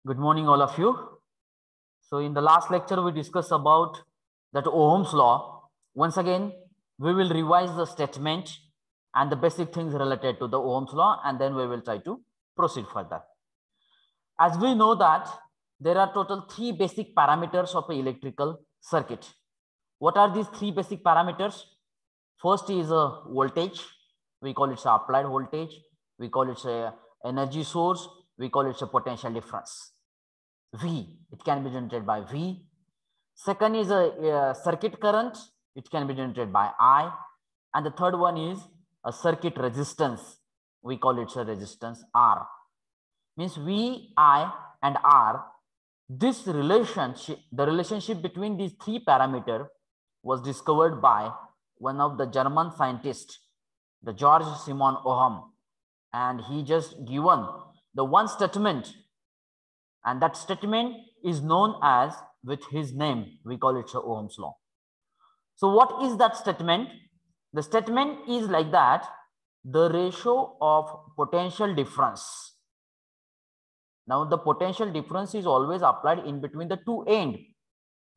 Good morning, all of you. So in the last lecture, we discussed about that Ohm's law. Once again, we will revise the statement and the basic things related to the Ohm's law, and then we will try to proceed further. As we know that there are total three basic parameters of an electrical circuit. What are these three basic parameters? First is a voltage. We call it applied voltage. We call it a energy source. We call it a potential difference. V, it can be generated by V. Second is a circuit current, it can be generated by I. And the third one is a circuit resistance. We call it a resistance R. Means V, I, and R. This relationship, the relationship between these three parameters was discovered by one of the German scientists, the George Simon Ohm. And he just given the one statement, and that statement is known as, with his name, we call it Ohm's law. So what is that statement? The statement is like that: the ratio of potential difference. Now the potential difference is always applied in between the two ends.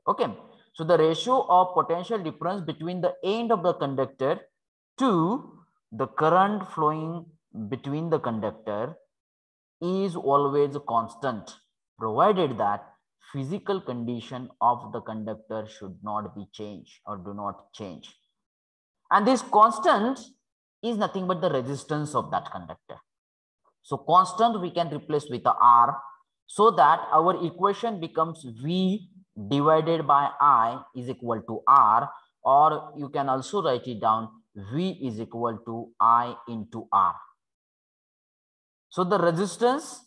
Okay. So the ratio of potential difference between the end of the conductor to the current flowing between the conductor is always constant, provided that physical condition of the conductor should not be changed or do not change. And this constant is nothing but the resistance of that conductor. So constant we can replace with the R, so that our equation becomes V divided by I is equal to R, or you can also write it down, V is equal to I into R. So the resistance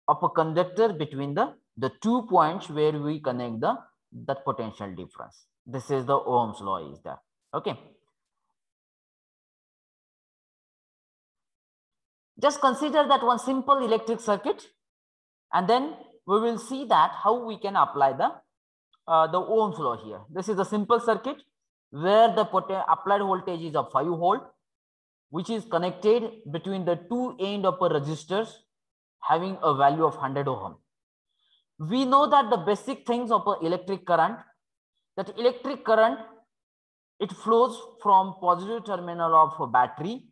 of a conductor between the 2 points where we connect that potential difference. This is the Ohm's law is there. Okay. Just consider that one simple electric circuit, and then we will see that how we can apply the Ohm's law here. This is a simple circuit where the applied voltage is of 5 volt, which is connected between the two ends of a resistors having a value of 100 ohm. We know that the basic things of an electric current, that electric current, it flows from positive terminal of a battery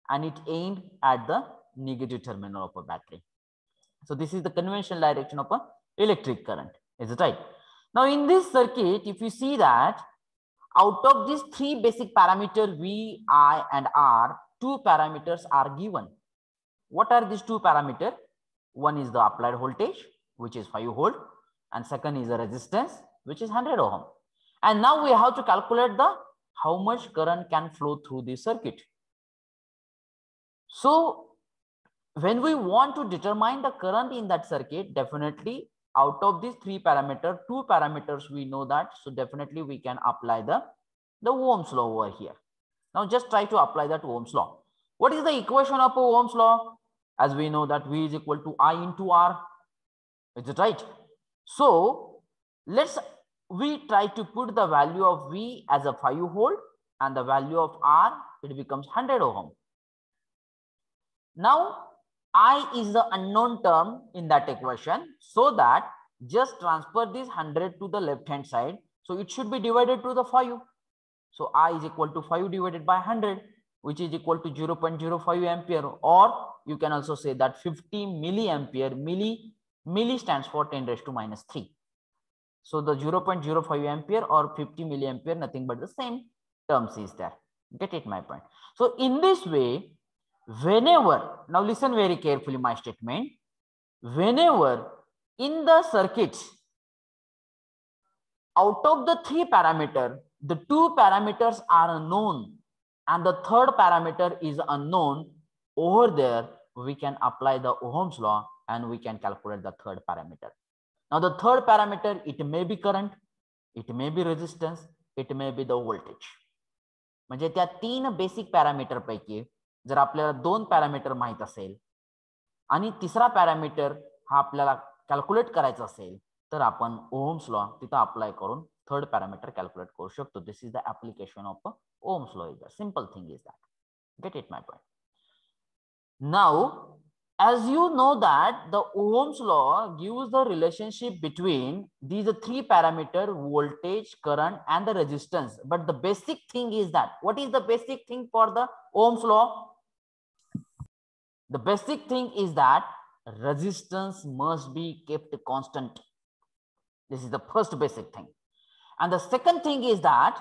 and it aimed at the negative terminal of a battery. So this is the conventional direction of an electric current. Is it right? Now in this circuit, if you see that out of these three basic parameters V, I, and R, two parameters are given. What are these two parameters? One is the applied voltage, which is 5 volt, and second is the resistance, which is 100 ohm. And now we have to calculate how much current can flow through this circuit. So when we want to determine the current in that circuit, definitely out of these three parameters, two parameters we know that, so definitely we can apply the Ohm's law over here. Now just try to apply that Ohm's law. What is the equation of Ohm's law? As we know that V is equal to I into R. Is it right? So we try to put the value of V as a 5 volt and the value of R, it becomes 100 ohm. Now I is the unknown term in that equation, so that just transfer this 100 to the left hand side. So it should be divided to the 5. So I is equal to 5 divided by 100, which is equal to 0.05 ampere, or you can also say that 50 milliampere. Milli stands for 10 raised to minus 3. So the 0.05 ampere or 50 milliampere, nothing but the same terms is there. Get it my point? So in this way, whenever, now listen very carefully my statement, whenever in the circuit, out of the three parameters, the two parameters are known and the third parameter is unknown, over there we can apply the Ohm's law and we can calculate the third parameter. Now the third parameter, it may be current, it may be resistance, it may be the voltage. म्हणजे त्या तीन basic parameter पैकी जर आपल्याला दोन parameter माहित असेल आणि तिसरा पॅरामीटर हा आपल्याला कॅल्क्युलेट करायचा असेल, तर आपण ओहम्स लॉ तिथं अप्लाय करून थर्ड पॅरामीटर कॅल्क्युलेट करू शकतो. This is the application of Ohm's law. Is the simple thing is that. Get it my point. Now as you know that the Ohm's law gives the relationship between these three parameters, voltage, current, and the resistance. But the basic thing is that, what is the basic thing for the Ohm's law? The basic thing is that resistance must be kept constant. This is the first basic thing. And the second thing is that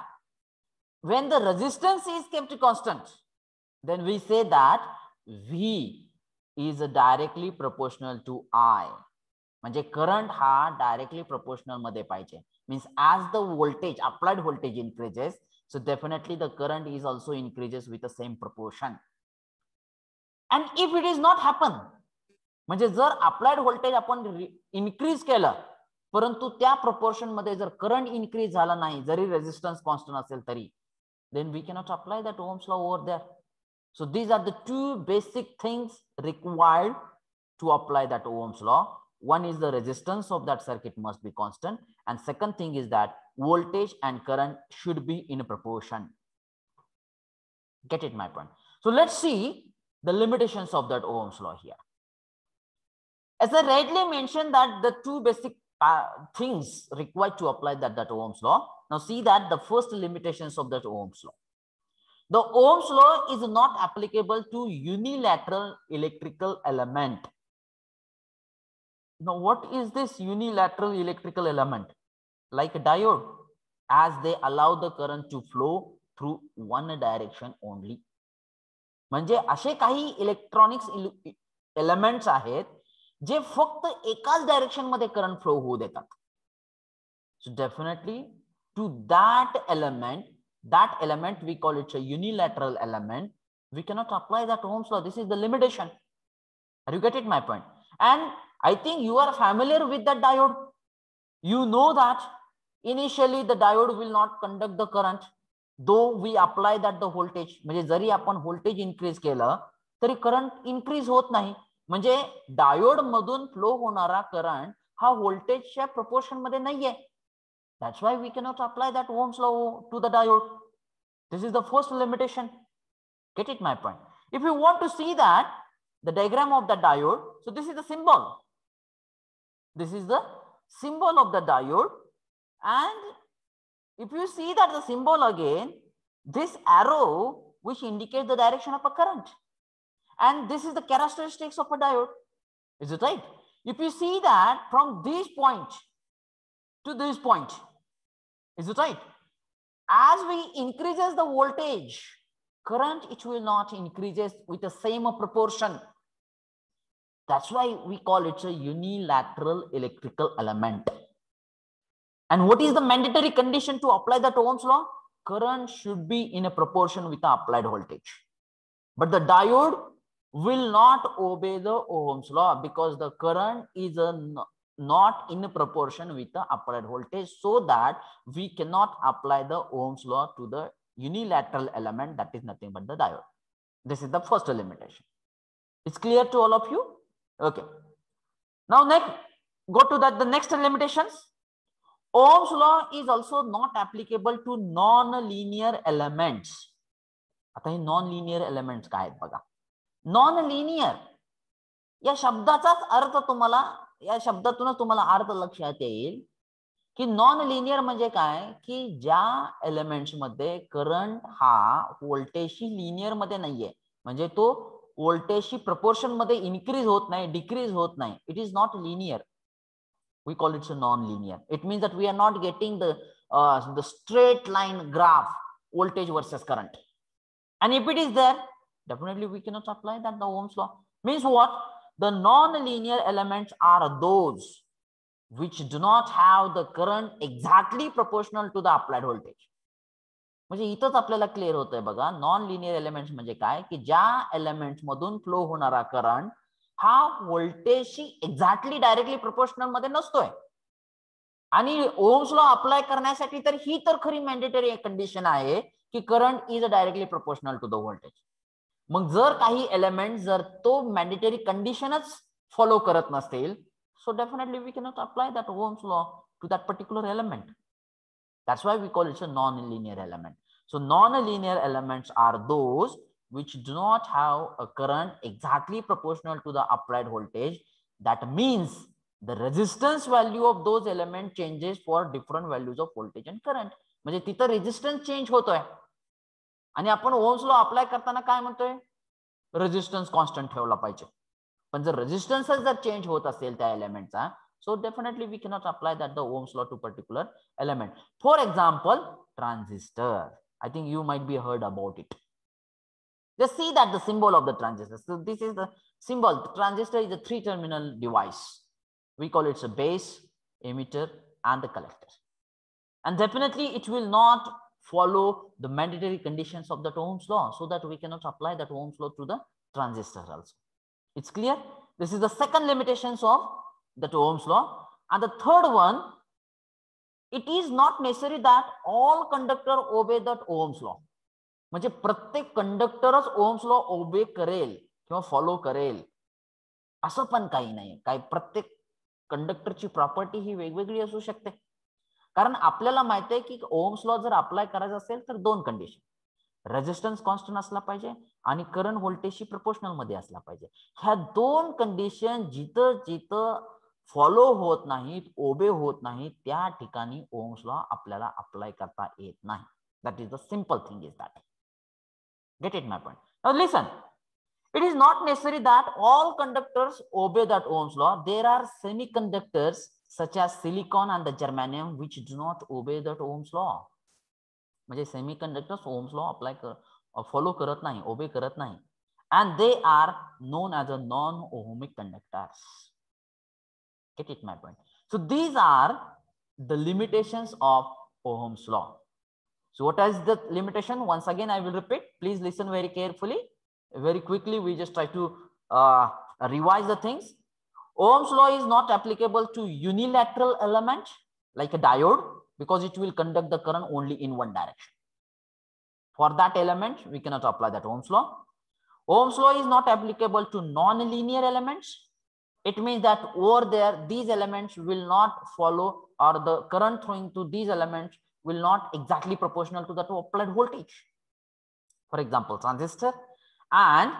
when the resistance is kept constant, then we say that V is directly proportional to I. म्हणजे current हा directly proportional मध्ये पाहिजे. Means as the voltage, applied voltage increases, so definitely the current is also increases with the same proportion. And if it is not happen, म्हणजे जर applied voltage आपण increase केलं, परंतु त्या proportion मध्ये जर current increase झाला नाही, जरी resistance constant असेल तरी, then we cannot apply that Ohm's law over there. So these are the two basic things required to apply that Ohm's law. One is the resistance of that circuit must be constant, and second thing is that voltage and current should be in proportion. Get it my point? So let's see the limitations of that Ohm's law here. As I rightly mentioned that the two basic things required to apply that Ohm's law. Now see that the first limitations of that Ohm's law. The Ohm's law is not applicable to unilateral electrical element. Now, what is this unilateral electrical element? Like a diode, as they allow the current to flow through one direction only. म्हणजे असे काही electronics elements आहेत जे फक्त एकाच direction मध्ये current flow होऊ देतात. So definitely to that element we call it a unilateral element. We cannot apply that Ohm's law. This is the limitation. Are you getting my point? And I think you are familiar with that diode. You know that initially the diode will not conduct the current, though we apply that the voltage. म्हणजे जरी आपण voltage increase केलं तरी current increase होत नाही. म्हणजे diode मधून flow होणारा current हा व्होल्टेजच्या प्रोपोर्शन मध्ये नाहीये. That's why we cannot apply that Ohm's law to the diode. This is the first limitation. Get it my point? If you want to see that, the diagram of the diode, so this is the symbol. This is the symbol of the diode. And if you see that the symbol again, this arrow which indicates the direction of a current. And this is the characteristics of a diode. Is it right? If you see that from this point to this point, is it right? As we increases the voltage, current it will not increases with the same proportion. That's why we call it a unilateral electrical element. And what is the mandatory condition to apply that Ohm's law? Current should be in a proportion with the applied voltage. But the diode will not obey the Ohm's law because the current is not in proportion with the applied voltage, so that we cannot apply the Ohm's law to the unilateral element, that is nothing but the diode. This is the first limitation. It's clear to all of you? Okay. Now next, go to the next limitations. Ohm's law is also not applicable to non-linear elements. आता हे non-linear elements काय आहेत बघा. Non-linear या शब्दाचाच अर्थ तुम्हाला, या शब्दातूनच तुम्हाला अर्थ लक्षात येईल की नॉन लिनियर म्हणजे काय, की ज्या एलिमेंट्स मध्ये करंट हा व्होल्टेजशी लिनियर मध्ये नाहीये, म्हणजे तो व्होल्टेजशी प्रपोर्शन मध्ये इन्क्रीज होत नाही, डिक्रीज होत नाही. It is not linear. We call it a non-linear. It means that we are not getting the straight line graph voltage versus current. And if it is there, definitely we cannot apply that the Ohm's law. Means what? The non-linear elements are those which do not have the current exactly proportional to the applied voltage. म्हणजे इथंच आपल्याला clear होतंय बघा, non linear elements म्हणजे काय, की ज्या elements मधून फ्लो होणारा करंट हा व्होल्टेजशी एक्झॅक्टली डायरेक्टली प्रोपोर्शनल मध्ये नसतोय. आणि ओम्स लॉ अप्लाय करण्यासाठी तर ही तर खरी मॅन्डेटरी कंडिशन आहे की current is directly proportional to the voltage. मग जर काही एलिमेंट जर तो मॅन्डेटरी कंडिशनच फॉलो करत नसतील, so definitely we cannot apply that Ohm's law to that particular element. That's why we call it a non-linear element. So non-linear elements are those which do not have a current exactly proportional to the applied voltage. That means the resistance value of those element changes for different values of voltage and current. म्हणजे तिथं resistance change होतोय आणि आपण Ohm's law apply करताना काय म्हणतोय, resistance constant ठेवला पाहिजे. पण जर रेजिस्टन्स जर चेंज होत असेल त्या एलिमेंटचा, so definitely we cannot apply that the Ohm's law to particular element. For example, transistor. I think you might be heard about it. Just see that the symbol of the transistor. So this is the symbol. The transistor is a 3-terminal device. We call it a base, emitter, and the collector. And definitely it will not follow the mandatory conditions of the Ohm's law, so that we cannot apply that Ohm's law to the transistor also. It's clear? This is the second limitations of that Ohm's law. And the third one, it is not necessary that all conductor obey that Ohm's law. म्हणजे प्रत्येक कंडक्टरच Ohm's law ओबे करेल किंवा follow करेल असं पण काही नाही. काही प्रत्येक कंडक्टरची प्रॉपर्टी ही वेगवेगळी असू शकते. कारण आपल्याला माहिती आहे की ओम्स लॉ जर अप्लाय करायचा असेल तर दोन कंडिशन, रेजिस्टन्स कॉन्स्टंट असला पाहिजे आणि करंट व्होल्टेजशी प्रोपोर्शनल मध्ये असला पाहिजे. ह्या दोन कंडिशन जिथं जिथं फॉलो होत नाहीत, ओबे होत नाहीत, त्या ठिकाणी ओम्स लॉ आपल्याला अप्लाय करता येत नाही. That is the simple thing is that. Get it, my point? Now listen, it is not necessary that all conductors obey that Ohm's law. There are semiconductors such as silicon and the germanium which do not obey that Ohm's law. म्हणजे semiconductors Ohm's law apply follow करत नाही, obey करत नाही, and they are known as a non-ohmic conductors. Get it, my point? So these are the limitations of Ohm's law. So what is the limitation? Once again, I will repeat. Please listen very carefully. Very quickly, we just try to revise the things. Ohm's law is not applicable to unilateral element like a diode because it will conduct the current only in one direction. For that element, we cannot apply that Ohm's law. Ohm's law is not applicable to non-linear elements. It means that over there, these elements will not follow, or the current flowing to these elements will not exactly proportional to the applied voltage. For example, transistor. And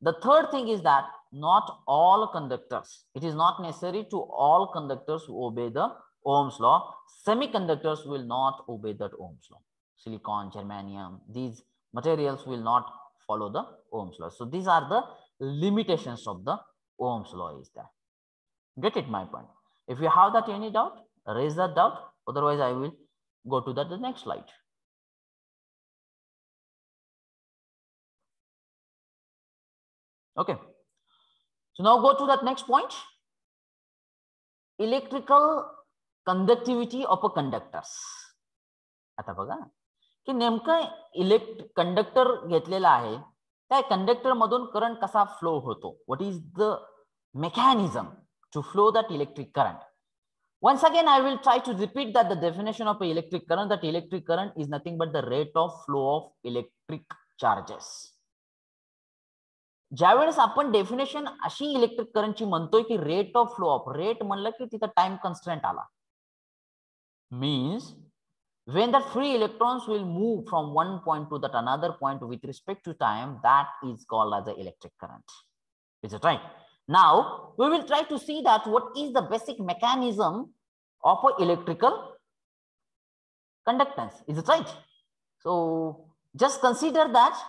the third thing is that not all conductors, it is not necessary to all conductors who obey the Ohm's law. Semiconductors will not obey that Ohm's law. Silicon, germanium, these materials will not follow the Ohm's law. So these are the limitations of the Ohm's law is that. Get it, my point? If you have that any doubt, raise that doubt. Otherwise, I will go to the next slide. Okay. So now go to that next point. Electrical conductivity of a conductors. आता बघा की नेमकं conductor घेतलेला आहे, त्या conductor मधून current कसा flow होतो. What is the mechanism to flow that electric current? Once again, I will try to repeat that the definition of electric current, that electric current is nothing but the rate of flow of electric charges. ज्यावेळेस आपण definition अशी electric करंटची म्हणतोय की rate of flow of, rate म्हणलं की तिथं time constraint आला. Means when that free electrons will move from one point to that another point with respect to time, that is called as the electric current. Is it right? Now we will try to see that what is the basic mechanism of an electrical conductance. Is it right? So just consider that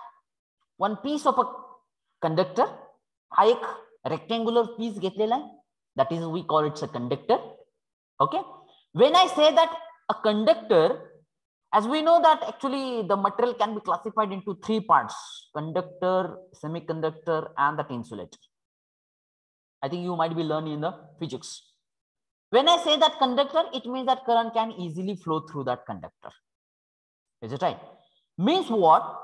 one piece of a conductor, हा एक rectangular piece घेतलेला आहे, that is we call it a conductor. Okay, when I say that a conductor, as we know that actually the material can be classified into three parts: conductor, semiconductor, and that insulator. I think you might be learning in the physics. When I say that conductor, it means that current can easily flow through that conductor. Is it right? Means what?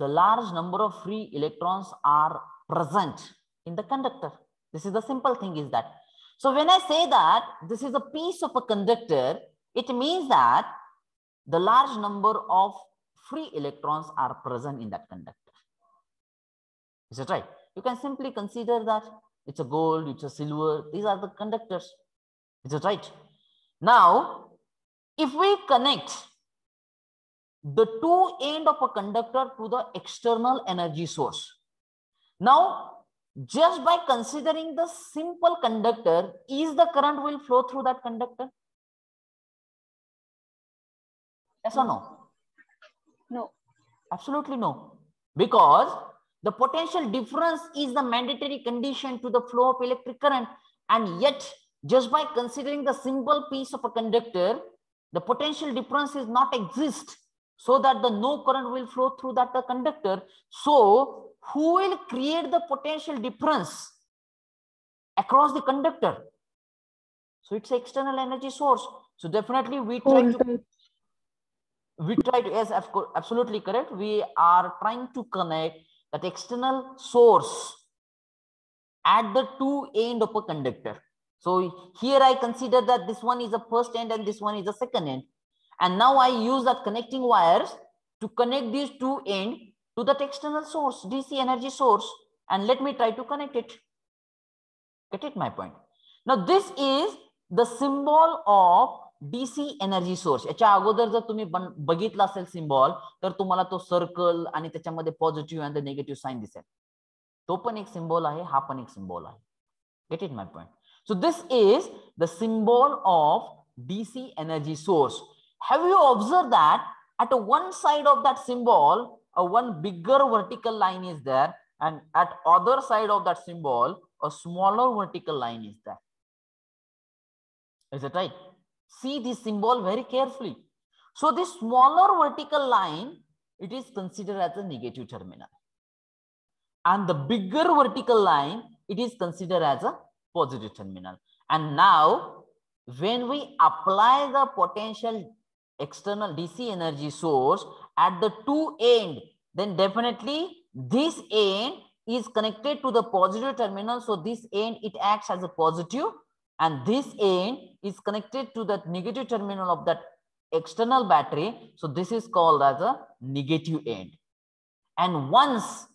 The large number of free electrons are present in the conductor. This is the simple thing is that. So when I say that this is a piece of a conductor, it means that the large number of free electrons are present in that conductor. Is it right? You can simply consider that it's a gold, it's a silver, these are the conductors. Is it right? Now, if we connect the two end of a conductor to the external energy source. Now, just by considering the simple conductor, is the current will flow through that conductor? Yes or no? No. Absolutely no. Because the potential difference is the mandatory condition to the flow of electric current. And yet, just by considering the simple piece of a conductor, the potential difference is not exist, so that the no current will flow through that conductor. So, who will create the potential difference across the conductor? So, it's external energy source. So, definitely we try to... Yes, of course, absolutely correct. We are trying to connect that external source at the two end of a conductor. So here I consider that this one is the first end and this one is the second end. And now I use that connecting wires to connect these two ends to that external source, DC energy source. And let me try to connect it. Get it, my point? Now this is the symbol of DC energy source. याच्या अगोदर जर तुम्ही बघितला असेल symbol तर तुम्हाला तो circle आणि त्याच्यामध्ये पॉझिटिव्ह आणि नेगेटिव्ह साइन दिसेल. तो पण एक सिम्बॉल आहे, हा पण एक सिम्बॉल आहे. Gate it my point? So this is the symbol of DC energy source. Have you observed that at one side of that symbol one bigger vertical line is there, and at other side of that symbol a smaller vertical line is there? Is it right? See this symbol very carefully. So this smaller vertical line, it is considered as a negative terminal. And the bigger vertical line, it is considered as a positive terminal. And now, when we apply the potential external DC energy source at the two end, then definitely this end is connected to the positive terminal. So this end, it acts as a positive, and this end is connected to the negative terminal of that external battery. So this is called as a negative end. And once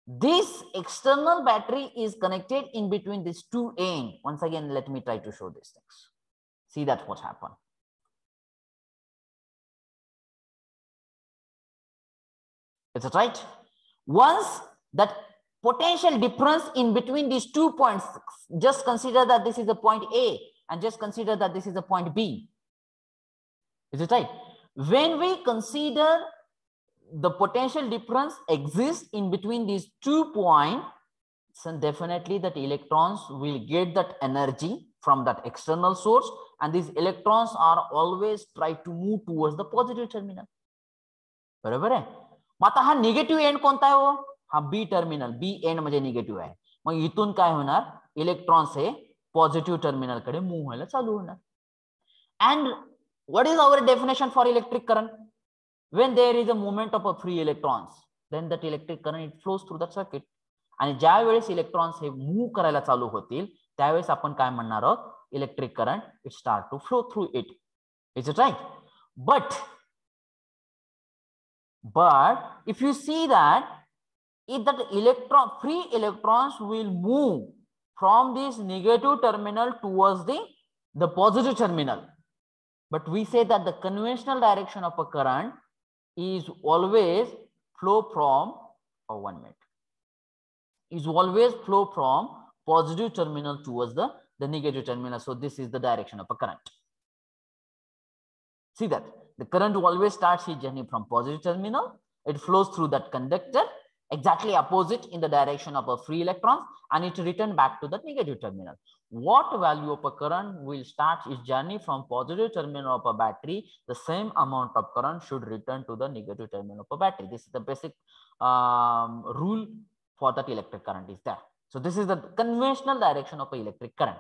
this external battery is connected in between these two ends, once again, let me try to show these things. See that what happened. Is it right? Once that potential difference in between these 2 points, just consider that this is a point A and just consider that this is a point B. Is it right? When we consider the potential difference exists in between these 2 points, then definitely that electrons will get that energy from that external source, and these electrons are always try to move towards the positive terminal. बरोबर आहे? मग आता हा negative and कोणता आहे हो? हा B terminal. B end म्हणजे negative आहे. मग इथून काय होणार? इलेक्ट्रॉन्स हे पॉझिटिव्ह टर्मिनल कडे मूव्ह व्हायला चालू होणार. And what is our definition for electric current? When there is a movement of a free electrons, then that electric current it flows through that circuit. आणि ज्या वेळेस इलेक्ट्रॉन्स हे move करायला चालू होतील त्यावेळेस आपण काय म्हणणार आहोत? Electric current it start to flow through it. Is it right? But if you see that if that free electrons will move from this negative terminal towards the positive terminal, but we say that the conventional direction of a current is always flow from always flow from positive terminal towards the negative terminal. So this is the direction of a current. See that the current always starts its journey from positive terminal. It flows through that conductor exactly opposite in the direction of a free electrons, and it return back to the negative terminal. What value of a current will start its journey from positive terminal of a battery? The same amount of current should return to the negative terminal of a battery. This is the basic rule for that electric current is there. So this is the conventional direction of an electric current.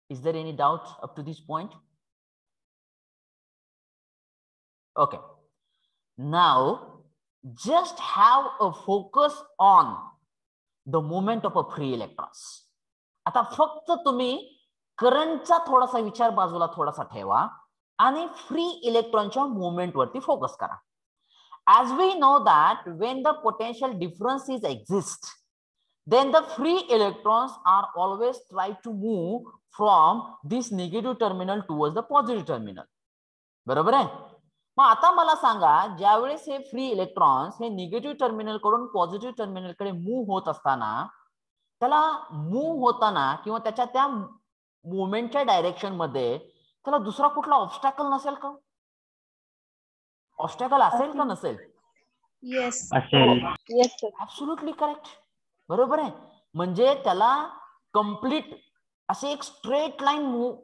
Is there any doubt up to this point? Okay. Now, just have a focus on the movement of a free electrons. आता फक्त तुम्ही करंटचा थोडासा विचार बाजूला थोडासा ठेवा आणि फ्री इलेक्ट्रॉनच्या मूवमेंट वरती फोकस करा. As we know that when the potential differences exist, then the free electrons are always try to move from this negative terminal towards the positive terminal. बरोबर आहे? मग आता मला सांगा, ज्यावेळेस हे फ्री इलेक्ट्रॉन्स हे negative terminal कडून positive terminal कडे move होत असताना, त्याला मूव्ह होताना किंवा त्याच्या त्या मुवमेंटच्या डायरेक्शन मध्ये त्याला दुसरा कुठला ऑब्स्टॅकल नसेल का? ऑब्स्टॅकल असेल का नसेल? येस असेल. Yes sir. ऍब्सोल्युटली करेक्ट, बरोबर आहे. म्हणजे त्याला कंप्लीट असे एक स्ट्रेट लाईन मूव्ह,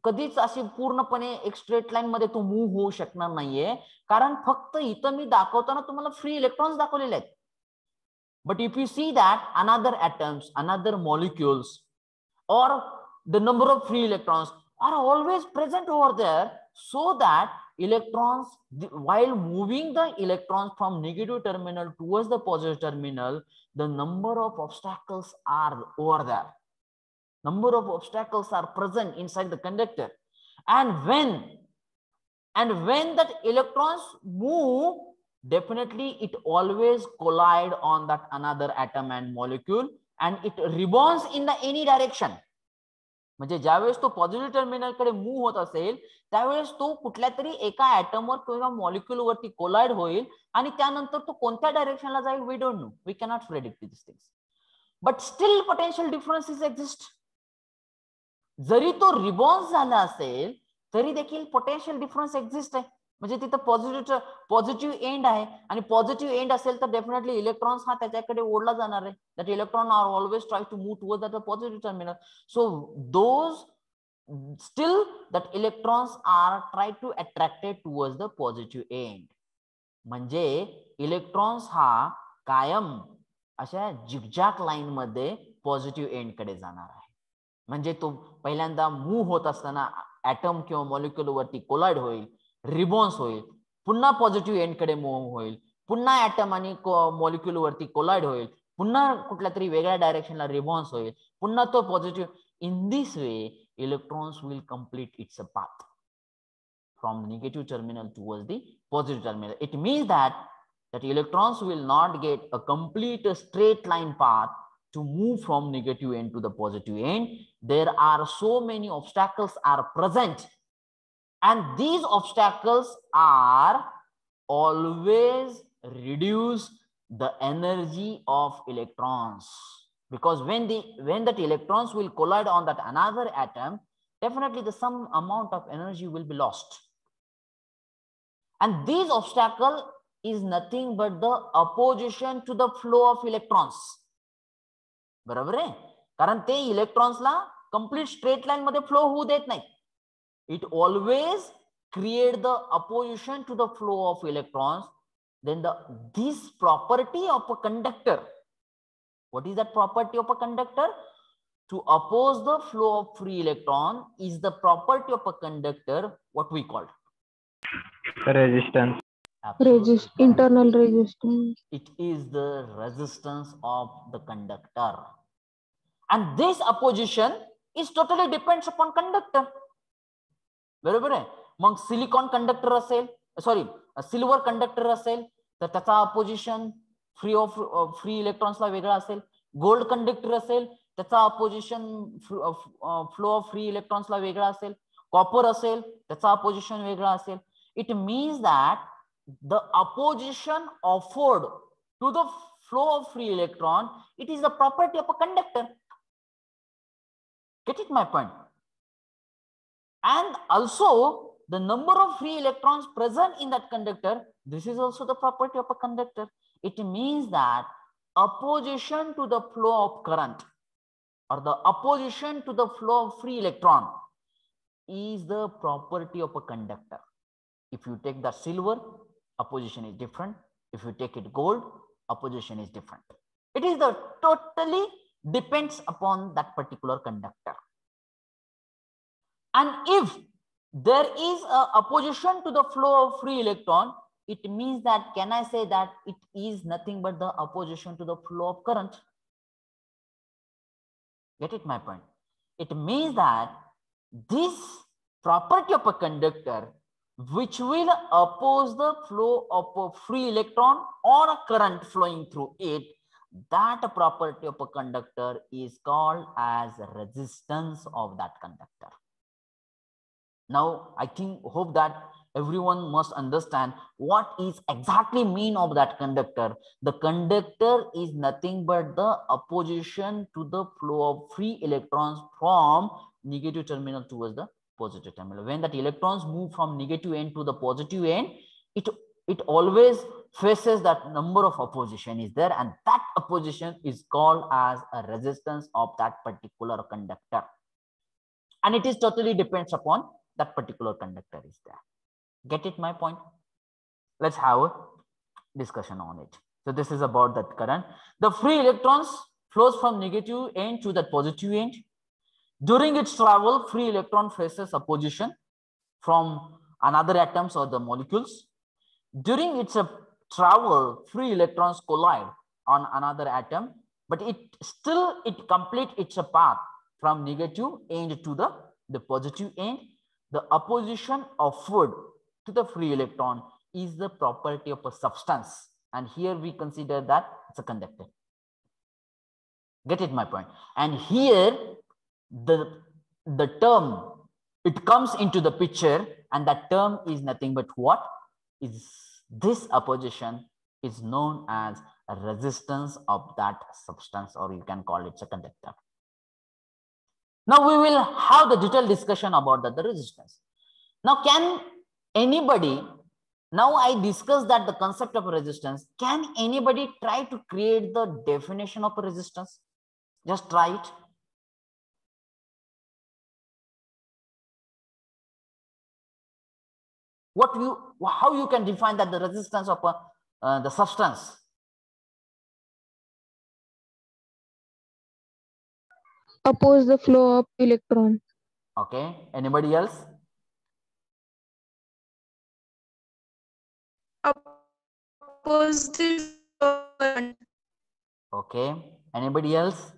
कधीच अशी पूर्णपणे एक स्ट्रेट लाईन मध्ये तो मूव्ह होऊ शकणार नाहीये, कारण फक्त इथं मी दाखवताना तुम्हाला फ्री इलेक्ट्रॉन्स दाखवलेले आहेत. But if you see that another atoms, another molecules, or the number of free electrons are always present over there, so that electrons, while moving the electrons from negative terminal towards the positive terminal, the number of obstacles are over there. Number of obstacles are present inside the conductor, and when that electrons move, definitely it always collide on that another atom and molecule, and it rebounds in the any direction. म्हणजे ज्यावेळेस तो positive terminal कडे move होत असेल, त्यावेळेस तो कुठल्या तरी एका ऍटमवर किंवा मॉलिक्यूल वरती कोलाइड होईल, आणि त्यानंतर तो कोणत्या डायरेक्शनला जाईल, we don't know, we cannot predict this things. But still potential differences exist. जरी तो रिबॉन्स झाला असेल तरी देखील पोटेन्शियल डिफरन्स एक्झिस्ट आहे. म्हणजे तिथं पॉझिटिव्ह एंड आहे, आणि पॉझिटिव्ह एंड असेल तर डेफिनेटली इलेक्ट्रॉन्स हा त्याच्याकडे ओढला जाणार आहे. That electron are always try to move towards the positive terminal. So those still that electrons are try to attracted towards the positive end. म्हणजे इलेक्ट्रॉन्स हा कायम अशा झिगझॅग लाईन मध्ये पॉझिटिव्ह एंड कडे जाणार आहे. म्हणजे तो पहिल्यांदा मूव्ह होत असताना ऍटम किंवा मॉलिक्यूल वरती कोलाइड होईल, रिबॉन्स होईल, पुन्हा पॉझिटिव्ह एंड कडे मूव्ह होईल, पुन्हा ऍटम आणि मॉलिक्यूल वरती कोलाइड होईल, पुन्हा कुठल्या तरी वेगळ्या डायरेक्शनला रिबॉन्स होईल, पुन्हा तो positive. In this way electrons will complete its path from negative terminal towards the positive terminal. It means that electrons will not get a complete straight line path to move from negative end to the positive end. There are so many obstacles are present, and these obstacles are always reduce the energy of electrons, because when that electrons will collide on that another atom, definitely the some amount of energy will be lost. And these obstacle is nothing but the opposition to the flow of electrons. बरोबर आहे, कारण ते इलेक्ट्रॉन्सला complete straight line मध्ये flow होऊ देत नाही. It always create the opposition to the flow of electrons. Then this property of a conductor, what is that property of a conductor? To oppose the flow of free electron is the property of a conductor, what we call Resistance. Internal resistance. It is the resistance of the conductor, and this opposition is totally depends upon conductor. बरोबर आहे. मग silicon conductor असेल, sorry silver conductor असेल तर त्याचा opposition free इलेक्ट्रॉन्सला वेगळा असेल. Gold conductor असेल त्याचा अपोजिशन फ्लो ऑफ फ्री इलेक्ट्रॉन्सला वेगळा असेल. कॉपर असेल त्याचा अपोजिशन वेगळा असेल. It means that the opposition offered to the flow of free electron, it is the property of a conductor. Get it my point? And also the number of free electrons present in that conductor, this is also the property of a conductor. It means that opposition to the flow of current or the opposition to the flow of free electron is the property of a conductor. If you take the silver, opposition is different. If you take it gold, opposition is different. It is the totally depends upon that particular conductor. And if there is a opposition to the flow of free electron, it means that, can I say that it is nothing but the opposition to the flow of current? Get it my point? It means that this property of a conductor which will oppose the flow of a free electron or a current flowing through it, that property of a conductor is called as resistance of that conductor. Now I hope that everyone must understand what is exactly mean of that conductor. The conductor is nothing but the opposition to the flow of free electrons from negative terminal towards the positive terminal. When that electrons move from negative end to the positive end, it always faces that number of opposition is there, and that opposition is called as a resistance of that particular conductor, and it is totally depends upon that particular conductor is there. Get it my point? Let's have a discussion on it. So this is about that current. The free electrons flows from negative end to that positive end. During its travel, free electron faces opposition from another atoms or the molecules. During its travel, free electrons collide on another atom, but it completes its path from negative end to the positive end. The opposition offered to the free electron is the property of a substance, and here we consider that it's a conductor. Get it my point? And here the term, it comes into the picture, and that term is nothing but what is this opposition is known as a resistance of that substance, or you can call it a conductor. Now we will have the detailed discussion about the resistance. Now can anybody, now I discussed that the concept of resistance, can anybody try to create the definition of a resistance? Just try it. How you can define that the resistance of the substance? Oppose the flow of electron. Okay, anybody else? Oppose the current. Okay, anybody else?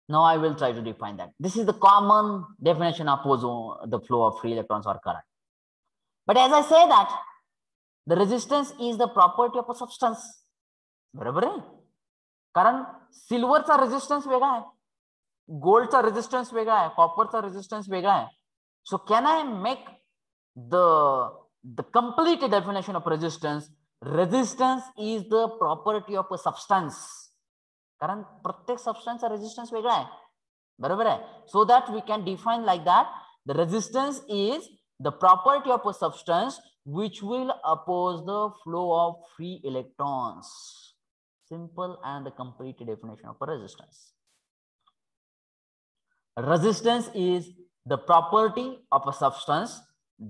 Now I will try to define that. This is the common definition of the flow of free electrons or current. But as I say that the resistance is the property of a substance. बरोबर आहे? कारण सिल्वरचा resistance वेगळा आहे, गोल्डचा resistance वेगळा आहे, कॉपरचा resistance वेगळा आहे. So can I make the complete definition of resistance? Resistance is the property of a substance. कारण प्रत्येक सबस्टन्सचा रेजिस्टन्स वेगळा आहे, बरोबर आहे? So that we can define like that, the resistance is the property of a substance which will oppose the flow of free electrons. Simple and the complete definition of a resistance. Resistance is the property of a substance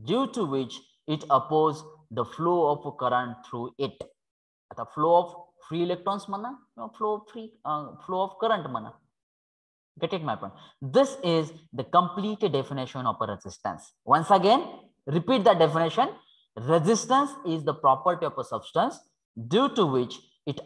due to which it opposes the flow of a current through it. The flow of free electrons mana, flow of current mana. Get it my point? This is the complete definition of a resistance. Once again, repeat the definition. Resistance is the property of a substance due to which it